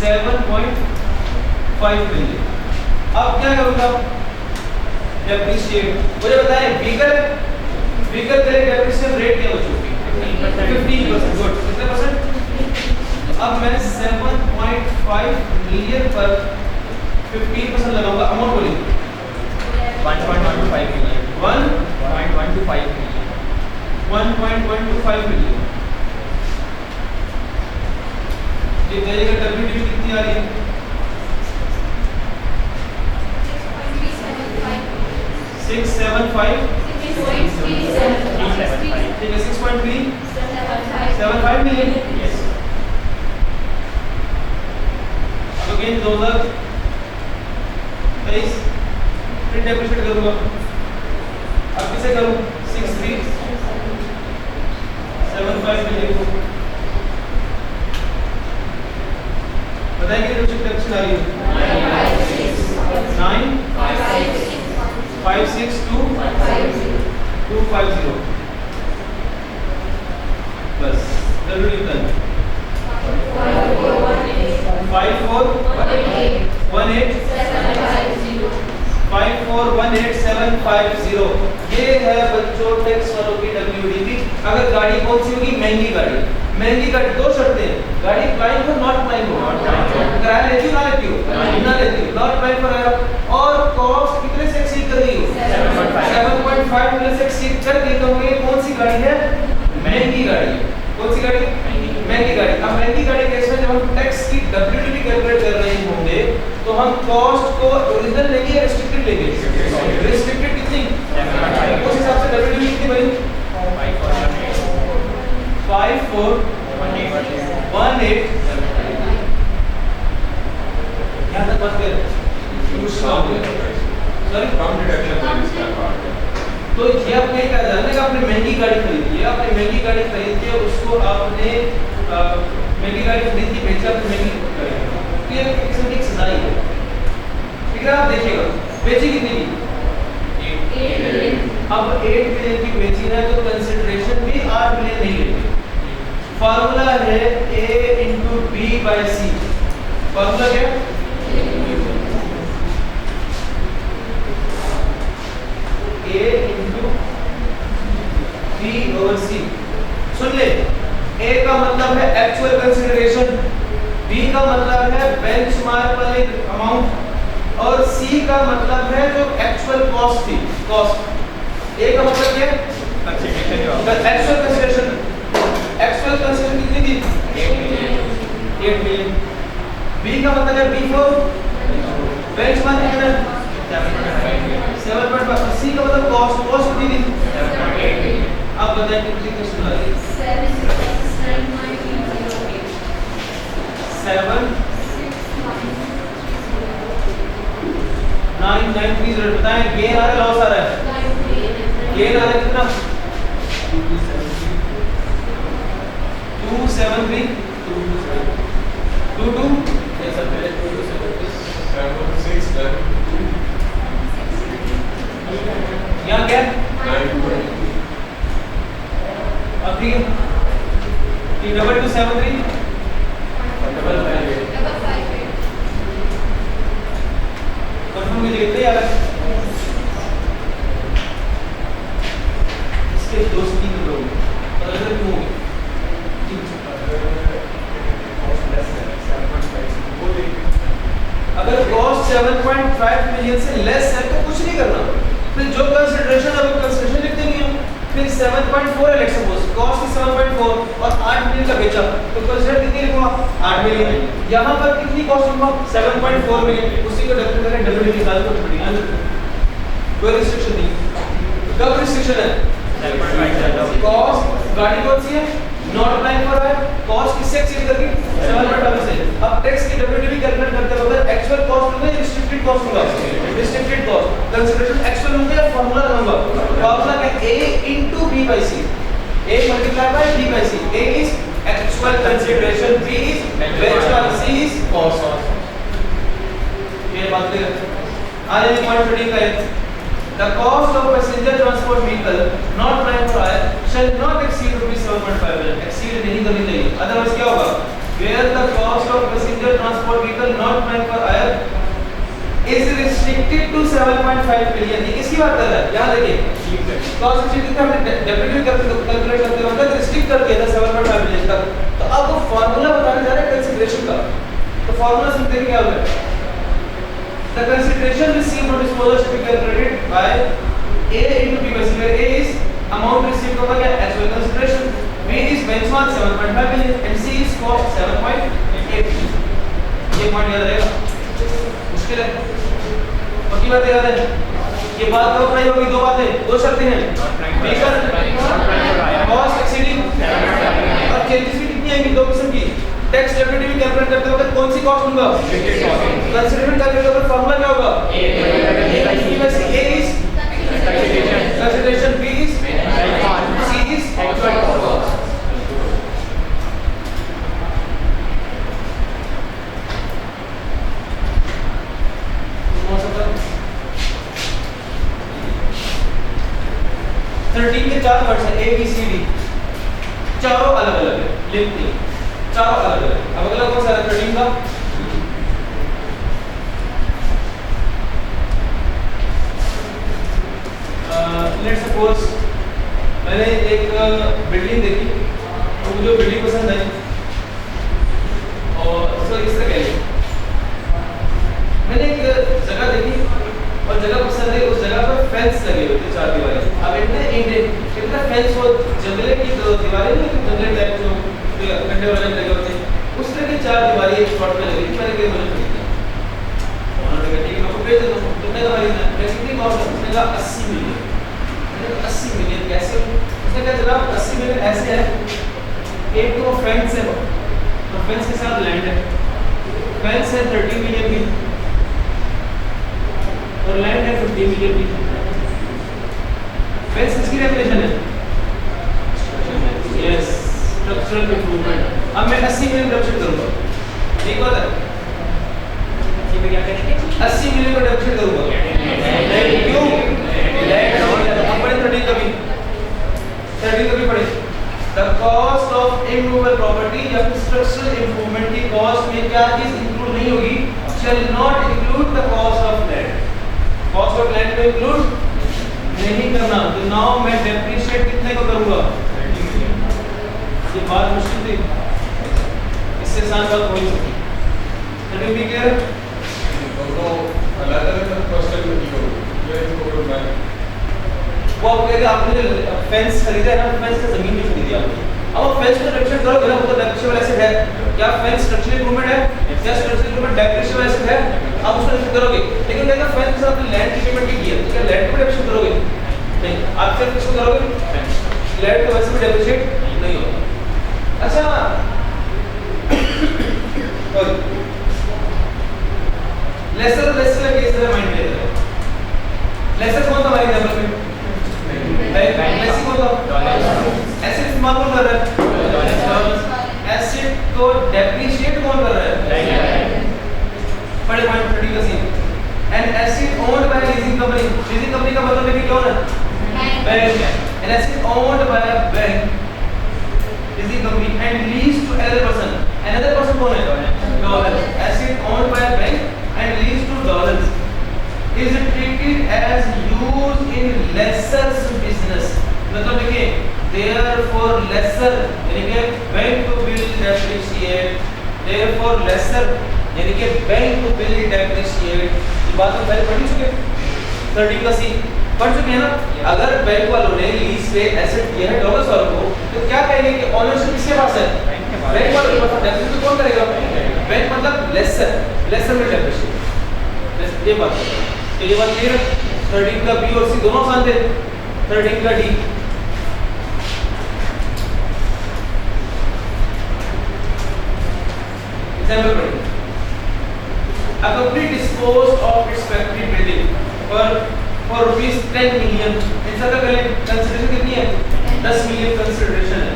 7.5 million. अब क्या करूंगा, डेप्रिशिएट। मुझे बताएं व्हीकल है, व्हीकल के लिए डेप्रिसिएशन रेट क्या हो चुकी है? 15%। गुड, कितने परसेंट? अब मैं 7.5 मिलियन पर 15% लगाऊंगा। अमाउंट बोलिए। 1.125 मिलियन। 1.125 मिलियन। ये जाएगा डब्ल्यूडीपी कितनी आ रही है? 675 ठीक है, 6.375 मिलियन। यस। अब अगेन 2023 फिर डेप्रिशिएट करूंगा। अब किसे करूं? 6375 मिलियन को बताएंगे डेप्रिशिएशन आ रही है 9562250 बस डब्ल्यूडी डन 5418750 ये है बच्चों टैक्स वालों की डब्ल्यूडीपी। अगर गाड़ी कौन सी होगी? महंगी गाड़ी। महंगी गाड़ी दो शर्तें हैं, गाड़ी फ्लाइंग हो नॉट फ्लाइंग हो। किराया लेती हो ना लेती हो? ना लेती हो, नॉट फ्लाइंग पर आएगा। और कॉस्ट कितने से एक्सीड कर रही हो? 7.5 मिलियन से एक्सीड कर गई तो ये कौन सी गाड़ी है? महंगी गाड़ी। कौन सी गाड़ी? महंगी गाड़ी। अब महंगी गाड़ी केस में जब हम टैक्स की डब्ल्यूडीपी कैलकुलेट कर रहे होंगे तो हम कॉस्ट को ओरिजिनल लेंगे या रिस्ट्रिक्टेड लेंगे? रिस्ट्रिक्टेड कितनी? उस हिसाब से डब्ल्यूडीपी कितनी बनी? 5418 यहाँ तक बात कर। सॉरी कम डिडक्शन है इसका पार्ट। तो ये आपने क्या जानना है? आपने महंगी गाड़ी खरीदी है, आपने महंगी गाड़ी खरीद के उसको आपने महंगी गाड़ी खरीद की बेचा तो महंगी गाड़ी, ये एक किस्म की सजाई है। ठीक है, आप देखिएगा बेची कितनी की? 8 मिलियन। अब 8 मिलियन की बेची है तो कंसिडरेशन भी 8 मिलियन नहीं लेंगे। फार्मूला है A into B by C। Formula क्या? A into B over C। सुन ले, A का मतलब है एक्चुअल कंसिडरेशन, B का मतलब है बेंचमार्क वाले अमाउंट और C का मतलब है जो एक्चुअल कॉस्ट थी। कॉस्ट A का मतलब क्या है? Actual consideration. एक्चुअल कंसिडरेशन कितनी थी? 8 मिलियन। B का मतलब है B for बेंचमार्क कितना? 7.5। C का मतलब कॉस्ट, कॉस्ट कितनी थी? 7.8। अब बताएं कितनी क्वेश्चन आ रही है? 79930 बताएं गेन आ रहा है लॉस आ रहा है? गेन आ रहा है कितना? 273 22 ऐसा पहले 767 यहाँ क्या? 920 अब ठीक है, 2273 कंफर्म कीजिए कितने आ रहा है? इसके दोस्त की लोग पता क्यों हो गए? अगर कॉस्ट 7.5 मिलियन से लेस है तो कुछ नहीं करना, फिर जो कंसीडरेशन है वो कंसीडरेशन लिख देंगे हम। फिर 7.4 है लेट्स सपोज, कॉस्ट is 7.4 और 8 मिलियन का बेचा तो कंसीडर कितनी लिखूंगा? 8 मिलियन। यहाँ पर कितनी कॉस्ट लिखूंगा? 7.4 मिलियन। उसी को डब्ल्यू करें, डब्ल्यू निकाल को बढ़िया कोई रिस्ट्रिक्शन नहीं। कब रिस्ट्रिक्शन है? कॉस्ट गाड़ी कौन सी है? नॉट अप्लाइंग फॉर है, कॉस्ट किससे एक्सीड करगी? 7.5 से। अब टैक्स की डब्ल्यूडीपी कैलकुलेट करते वक्त एक्चुअल कॉस्ट होगा या रिस्ट्रिक्टेड कॉस्ट होगा? Restricted cost. कंसीडरेशन एक्चुअल होगा या फार्मूला लगाऊंगा? फार्मूला क्या? A into B by C। A multiplied by B by C। A is actual consideration, B is benchmark, C is cost। ये बात है। आगे पॉइंट पढ़िए का है The cost of passenger transport vehicle not planned for hire shall not exceed rupees 7.5 million। exceed नहीं करनी चाहिए, otherwise क्या होगा? Where the cost of passenger transport vehicle not meant for hire is restricted to 7.5 million. ये किसकी बात कर रहा है? यहाँ देखिए कॉस्ट रिस्ट्रिक्ट कितना हमने डेफिनेटली कैलकुलेट करते वक्त रिस्ट्रिक्ट कर दिया था 7.5 मिलियन तक. तो अब वो फार्मूला बताने जा रहा है कंसीडरेशन का. तो फार्मूला सुनते हैं क्या होगा? The consideration received on disposal should be calculated by A into B base, where A is amount received होगा क्या? Actual consideration. B is benchmark 7.5 million and C is cost 7.8 million. ये point याद रहेगा. मुश्किल है. पक्की बात याद है. ये बात कब अप्लाई होगी? दो बातें, दो शर्तें हैं. B का cost exceeding और चेंजेस भी कितनी आएंगी? दो किस्म की. टैक्स डेबिलिटी भी कैलकुलेट करते वक्त कौन सी कॉस्ट लूंगा? कंसीडरेशन कैलकुलेट करते फार्मूला क्या होगा? A में से A is consideration, B is C is actual cost. कौन सा था? 13 के चार वर्ड्स हैं A B C D, चारों अलग अलग है. लिख लो चारों अलग अलग. अब अगला कौन सा है? 13 का लेट्स सपोज मैंने एक बिल्डिंग देखी और मुझे बिल्डिंग पसंद आई और सर इस तरह कह मैंने एक जगह देखी और जगह पसंद आई. उस जगह पर फेंस लगे हुए थे, चार दीवारें. अब इतना फेंस वो जंगले की दीवारें नहीं, जंगले टाइप जो कंडे वाले लगे होते हैं, उस तरह की चार दीवारें एक प्लॉट में लगी. मैंने कहा मुझे खरीदना है. उन्होंने कहा ठीक है मैं आपको बेच देता हूँ. कितने का खरीदना है? कितनी कॉस्ट है? उसने कहा 80 मिलियन. 80 मिलियन कैसे? उसने कहा जनाब 80 मिलियन ऐसे है, एक तो फेंस है तो फेंस के साथ लैंड है. फेंस है 30 मिलियन की और लैंड है 50 मिलियन की. फेंस किसकी डेफिनेशन है? Yes, structural improvement. अब मैं 80 मिलियन डेफिनेट करूंगा. ठीक बात है? ठीक है, क्या करेंगे? 80 मिलियन का डेफिनेट करूंगा. नहीं क्यों? लैंड अब पढ़े 30 कभी पढ़े. The cost of immovable property या स्ट्रक्चरल इंप्रूवमेंट की कॉस्ट में क्या चीज इंक्लूड नहीं होगी? Shall not include the cost of land. Cost of land को इंक्लूड नहीं करना. तो नाउ मैं डेप्रिशिएट कितने को करूंगा? ये बात मुश्किल थी, इससे साथ साथ हो ही सकती. चलिए भी क्लियर. दोनों अलग-अलग क्वेश्चन में दियो. ये इसको मैं वो आप कहेंगे आपने जो फेंस खरीदा है ना, फेंस का जमीन भी खरीदी आपने. अब आप फेंस को डेप्रिशिएट करोगे ना, वो तो डेप्रिशिएबल एसेट है. क्या फेंस स्ट्रक्चरल इंप्रूवमेंट है? क्या स्ट्रक्चरल इंप्रूवमेंट डेप्रिशिएबल एसेट है? आप उसको डेप्रिशिएट करोगे. लेकिन कहना फेंस के साथ लैंड की पेमेंट भी की है, तो क्या लैंड को डेप्रिशिएट करोगे? नहीं. आप सिर्फ किसको करोगे? लैंड को वैसे भी डेप्रिशिएट नहीं होगा. अच्छा लेसर केस में माइंड में रखो. लेसर कौन था हमारे एग्जांपल में? लेसी कौन था? एसिड इस्तेमाल कौन कर रहा है? एसिड को डेप्रिशिएट कौन कर रहा है? बड़े पॉइंट 30 का scene. An asset owned by leasing company. Leasing company का मतलब है कि कौन है? Bank. An asset owned by a bank leasing company and lease to another person. Another person कौन है? Dollar. Asset owned by a bank and leads to dollars is treated as used in lesser business. मतलब देखिए therefore lesser यानी कि bank to bill depreciate, therefore lesser यानी कि bank to bill depreciate. ये बात हम पहले पढ़ चुके 13 का सी पढ़ चुके हैं ना. अगर बैंक वालों ने लीज पे एसेट दिया है डॉलर्स वालों को, तो क्या कहेंगे कि ओनरशिप किसके पास है? बैंक वालों के पास. डेप्रिशिएट कौन करेगा? बैंक. मतलब लेसर में डेप्रिशिएट. ये बात है. तो ये बात क्लियर है. 13 का बी और सी दोनों आसान थे. 13 का डी. एग्जांपल पढ़िए. A company disposed of its factory building for rupees 10 million. ऐसा का कंसीडरेशन कितनी है? 10 मिलियन कंसीडरेशन है.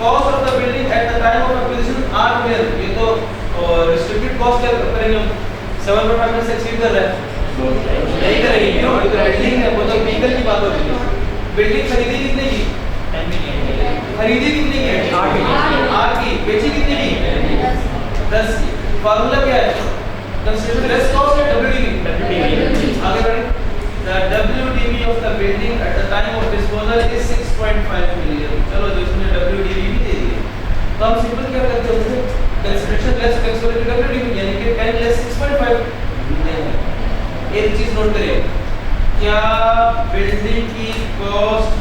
Cost of the building at the time of acquisition 8 million. ये तो रिस्ट्रिक्टेड कॉस्ट क्या करेंगे हम? 7.5 से एक्सीड कर रहा है. नहीं करेंगे. क्यों? ये तो बिल्डिंग है, वो तो व्हीकल की बात हो रही है. बिल्डिंग खरीदी कितने की? 10 मिलियन. खरीदी कितने की? 8 की. बेची कितने की? 10 की. फार्मूला क्या है? Consideration less cost WDV। आगे बढ़ें। The WDV of the building at the time of disposal is 6.5 million। चलो जो इसमें WDV भी दे दिए, तो हम सिंपल क्या करते हैं? कंसीडरेशन लेस कैलकुलेटेड WDV यानी कि 10 लेस 6.5। एक चीज नोट करें, क्या बिल्डिंग की कॉस्ट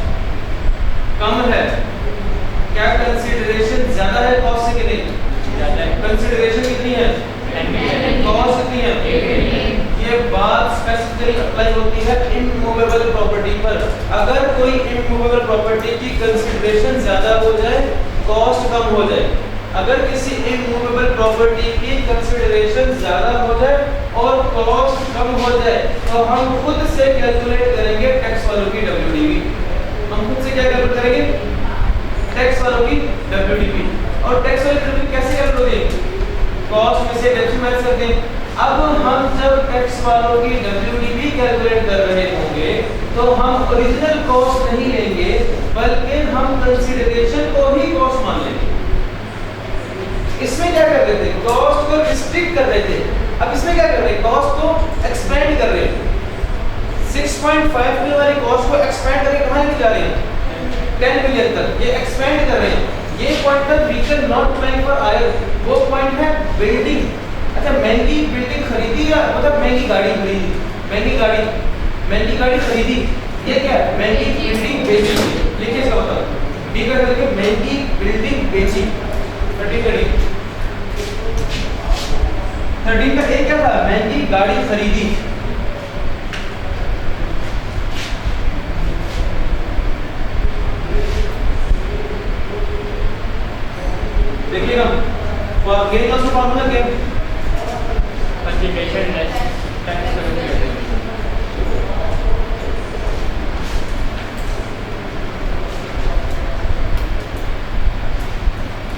कम है? क्या कंसीडरेशन ज्यादा है कॉस्ट से कि नहीं? ज्यादा है। कंसीडरेशन कितनी है? कॉस्ट कितनी है? ये बात स्पेसिफिकली अप्लाई होती है इमूवेबल प्रॉपर्टी पर। अगर कोई इमूवेबल प्रॉपर्टी की कंसीडरेशन ज्यादा हो जाए, कॉस्ट कम हो जाए, अगर किसी इमूवेबल प्रॉपर्टी की कंसीडरेशन ज्यादा हो जाए और कॉस्ट कम हो जाए, तो हम खुद से कैलकुलेट करेंगे टैक्स वालों की WDV। हम खुद से क्या कैलकुलेट करेंगे? टैक्स वालों की WDV। और टैक्स वाली WDV कैसे कैलकुलेट होगी? कॉस्ट में से डेबिट माइनस करते हैं। अब हम जब टैक्स वालों की WDV कैलकुलेट कर रहे होंगे, तो हम ओरिजिनल कॉस्ट नहीं लेंगे, बल्कि हम कंसीडरेशन को ही कॉस्ट मान लेंगे। इसमें क्या कर रहे थे? कॉस्ट को रिस्ट्रिक्ट कर रहे थे। अब इसमें क्या कर रहे हैं? कॉस्ट को एक्सपेंड कर रहे हैं। 6.5 मिलियन वाली कॉस्ट को एक्सपेंड करके कहां लेके जा रहे हैं? 10 मिलियन तक। ये एक्सपेंड कर रहे हैं। ये पॉइंट तक we can not plan for आयर। वो पॉइंट है बिल्डिंग। अच्छा, महंगी बिल्डिंग खरीदी या मतलब महंगी गाड़ी खरीदी? महंगी गाड़ी खरीदी, ये क्या है? महंगी बिल्डिंग बेची। लिखिए इसका मतलब बी का करके महंगी बिल्डिंग बेची। 13 का एक क्या था? महंगी गाड़ी खरीदी। देखिएगा गेन लॉस का फार्मूला क्या है? कंसीडरेशन लेस टैक्स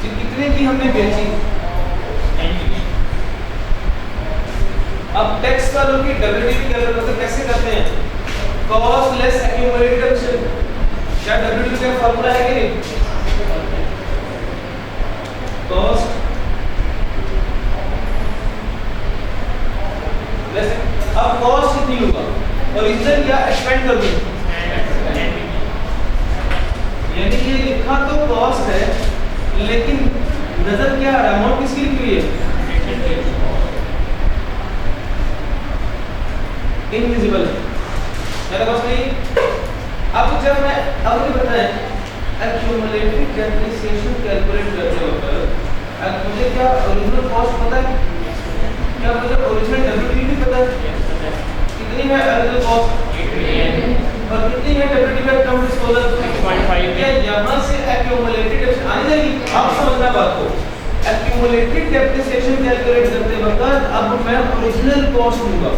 कितने की हमने बेची? अब टैक्स वालों की WDV कैलकुलेट कैसे करते हैं? Cost less accumulated depreciation. क्या WDV का फार्मूला है कि नहीं? कॉस्ट लेस, अब कॉस्ट कितनी होगा? ओरिजिनल या एक्सपेंड कर दूं? यानी कि लिखा तो कॉस्ट है, लेकिन नजर क्या आ रहा है? अमाउंट किसकी लिखी हुई है? इनविजिबल है। कॉस्ट नहीं। अब जब मैं अब मुझे बताएं एक्यूमुलेटेड डेप्रिसिएशन कैलकुलेट करते वक्त अब मुझे क्या ओरिजिनल कॉस्ट पता है? क्या मुझे ओरिजिनल WDV भी पता है? कितनी है ओरिजिनल कॉस्ट? 8 मिलियन। और कितनी है WDV एट टाइम डिस्पोजल? 6.5। क्या यहां से एक्यूमुलेटेड डेप्रिसिएशन आनी चाहिए? आप समझना बात को। एक्यूमुलेटेड डेप्रिसिएशन कैलकुलेट करते वक्त अब मैं ओरिजिनल कॉस्ट लूंगा।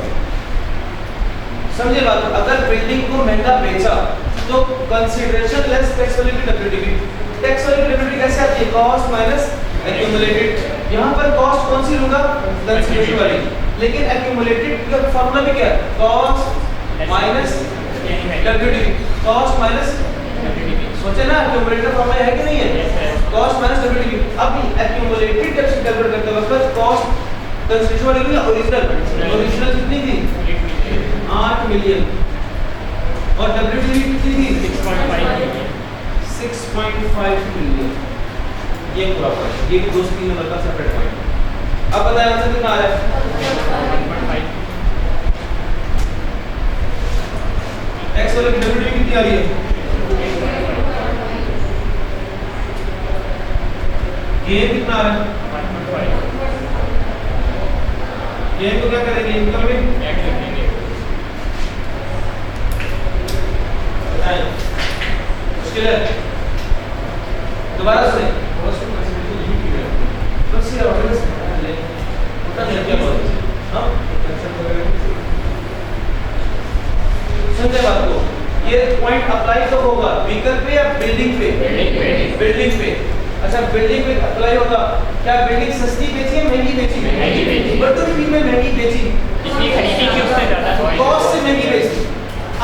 समझे बात? अगर बिल्डिंग को महंगा बेचा तो कंसीडरेशन लेस टैक्स वाली की WDV। टैक्स वाली की WDV कैसे आती है? Cost minus accumulated. यहां पर कॉस्ट कौन सी लूंगा? कंसीडरेशन वाली। लेकिन एक्यूमुलेटेड का फार्मूला भी क्या है? Cost minus WDV। Cost minus WDV। सोचे ना एक्यूमुलेटेड का फार्मूला है कि नहीं है? Cost minus WDV। अब एक्यूमुलेटेड टैक्स कैलकुलेट करते वक्त कॉस्ट कंसीडरेशन वाली की ओरिजिनल कितनी थी? 8 मिलियन। और WDV कितनी थी? 6.5 मिलियन। ये पूरा पॉइंट, ये भी 2-3 नंबर का सेपरेट पॉइंट। अब बताएं आंसर कितना आ रहा है? 1.5। टैक्स वाले की WDV कितनी आ रही है? गेन कितना आ रहा है? 1.5। गेन को क्या करेंगे? इनकम में ऐड कर देंगे। मुश्किल है? दोबारा सुने। बस ये ऑर्डर ले उतना नहीं क्या बोल? हां समझे बात को? ये पॉइंट अप्लाई तो होगा व्हीकल पे या बिल्डिंग पे? बिल्डिंग पे। अच्छा, बिल्डिंग पे अप्लाई होगा। क्या बिल्डिंग सस्ती बेची है महंगी बेची? महंगी बेची। WDV में महंगी बेची, इसकी खरीदी की उससे ज्यादा कॉस्ट से महंगी बेची।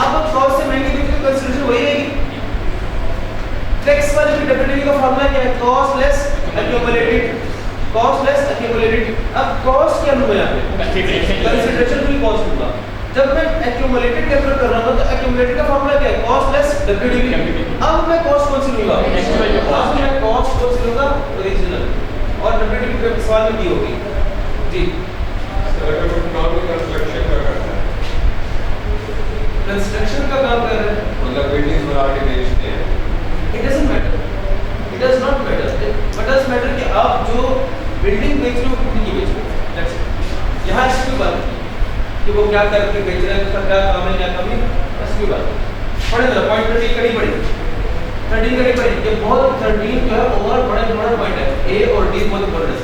अब कॉस्ट से महंगी बेची तो कंसीडरेशन वही रहेगी। टैक्स वाले की WDV का फार्मूला क्या है? Cost less accumulated. Cost less accumulated. अब कॉस्ट क्या लूंगा यहाँ पे? कंसीडरेशन फ्री कॉस्ट लूंगा। जब मैं एक्यूमुलेटेड कैपिटल कर रहा हूं तो एक्यूमुलेटेड का फार्मूला क्या है? Cost less WDV. अब मैं कॉस्ट कौन सी लूंगा? अब मैं कॉस्ट कौन सी लूंगा? ओरिजिनल। और डब्ल्यूडीवी पे सवाल में दी होगी जी। सर अगर वो नॉर्मल कंस्ट्रक्शन का करता है, कंस्ट्रक्शन का काम कर रहे हैं, मतलब बिल्डिंग बना के बेचते हैं, it doesn't matter, it does not matter. What does matter कि आप जो बिल्डिंग बेच रहे हो कितनी की बेच रहे हो। That's it. यहाँ इसकी बात है कि वो क्या करके बेच रहा है, उसका क्या काम है, क्या कमी, इसकी बात पढ़े ना। पॉइंट 13 कड़ी पड़ी, 13 कड़ी पड़ी। ये बहुत 13 जो है ओवर बड़ा बड़ा पॉइंट है। ए और डी बहुत इंपॉर्टेंट है।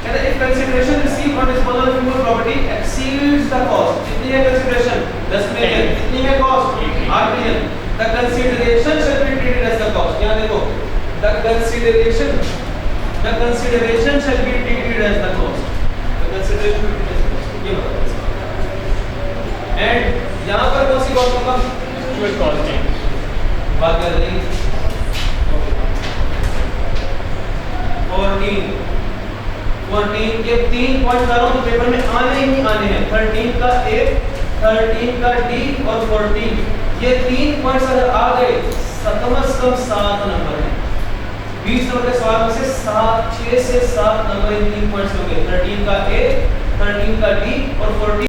कहते हैं if consideration received for disposal of immovable property exceeds the cost. कितनी है कंसीडरेशन? 10 मिलियन। कितनी है cost? 8 million. The consideration shall be treated as the cost. यहां देखो, the consideration shall be treated as the cost. The consideration ये बताओ। And यहां पर कौन सी कॉस्ट होगा? एक्चुअल कॉस्टिंग बात कर रहे हैं 14 ये 3 पॉइंट कर रहा हूं तो पेपर में आने ही आने हैं। 13 का ए, 13 का डी और 14, ये 3 पॉइंट्स अगर आ गए कम से कम 7 नंबर है। 20 नंबर के सवाल में से 6 से 7 नंबर इन 3 पॉइंट्स होंगे। 13 का ए, 13 का डी और 14